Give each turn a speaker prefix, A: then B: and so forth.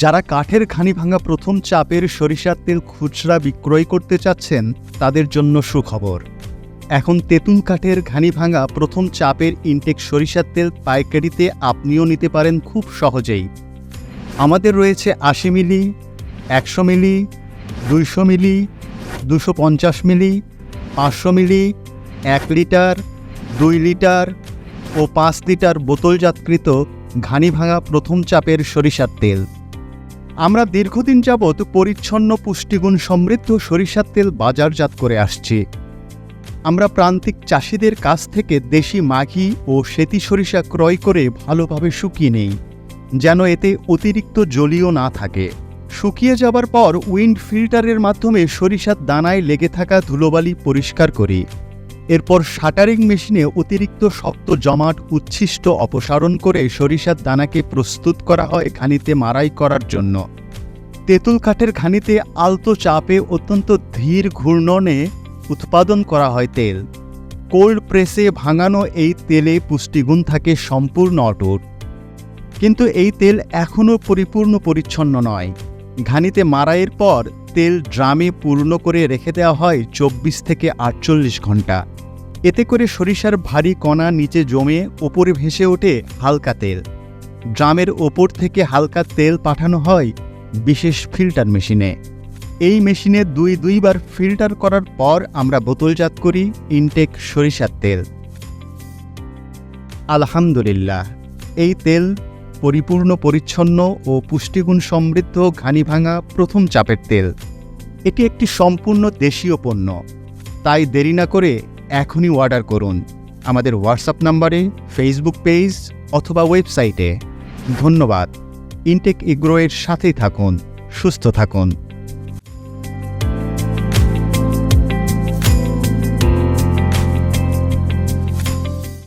A: যারা কাঠের ঘানি ভাঙা প্রথম চাপের সরিষার তেল খুচরা বিক্রয় করতে চাচ্ছেন তাদের জন্য সুখবর। এখন তেঁতুল কাঠের ঘানি ভাঙা প্রথম চাপের ইনটেক সরিষার তেল পাইকারিতে আপনিও নিতে পারেন খুব সহজেই। আমাদের রয়েছে ৮০ মিলি, ১০০ মিলি, ২০০ মিলি, ২৫০ মিলি, ৫০০ মিলি, ১ লিটার, ২ লিটার ও ৫ লিটার বোতলজাতকৃত ঘানি ভাঙা প্রথম চাপের সরিষার তেল। আমরা দীর্ঘদিন যাবৎ পরিচ্ছন্ন পুষ্টিগুণ সমৃদ্ধ সরিষার তেল বাজারজাত করে আসছি। আমরা প্রান্তিক চাষিদের কাছ থেকে দেশি মাঘি ও সেতি সরিষা ক্রয় করে ভালোভাবে শুকিয়ে নেই, যেন এতে অতিরিক্ত জলীয় না থাকে। শুকিয়ে যাবার পর উইন্ড ফিল্টারের মাধ্যমে সরিষার দানায় লেগে থাকা ধুলোবালি পরিষ্কার করি। এরপর শাটারিং মেশিনে অতিরিক্ত শক্ত জমাট উচ্ছিষ্ট অপসারণ করে সরিষার দানাকে প্রস্তুত করা হয় ঘানিতে মাড়াই করার জন্য। তেঁতুল কাঠের ঘানিতে আলতো চাপে অত্যন্ত ধীর ঘূর্ণনে উৎপাদন করা হয় তেল। কোল্ড প্রেসে ভাঙানো এই তেলে পুষ্টিগুণ থাকে সম্পূর্ণ অটুট। কিন্তু এই তেল এখনও পরিপূর্ণ পরিচ্ছন্ন নয়। ঘানিতে মাড়াইয়ের পর তেল ড্রামে পূর্ণ করে রেখে দেওয়া হয় ২৪ থেকে ৪৮ ঘন্টা। এতে করে সরিষার ভারী কণা নিচে জমে ওপরে ভেসে ওঠে হালকা তেল। ড্রামের ওপর থেকে হালকা তেল পাঠানো হয় বিশেষ ফিল্টার মেশিনে। এই মেশিনে দুইবার ফিল্টার করার পর আমরা বোতলজাত করি ইনটেক সরিষার তেল। আলহামদুলিল্লাহ, এই তেল পরিপূর্ণ পরিচ্ছন্ন ও পুষ্টিগুণ সমৃদ্ধ ঘানি ভাঙা প্রথম চাপের তেল। এটি একটি সম্পূর্ণ দেশীয় পণ্য, তাই দেরি না করে এখনই অর্ডার করুন আমাদের হোয়াটসঅ্যাপ নম্বরে, ফেসবুক পেজ অথবা ওয়েবসাইটে। ধন্যবাদ। ইনটেক এগ্রোয়ের সাথেই থাকুন, সুস্থ থাকুন।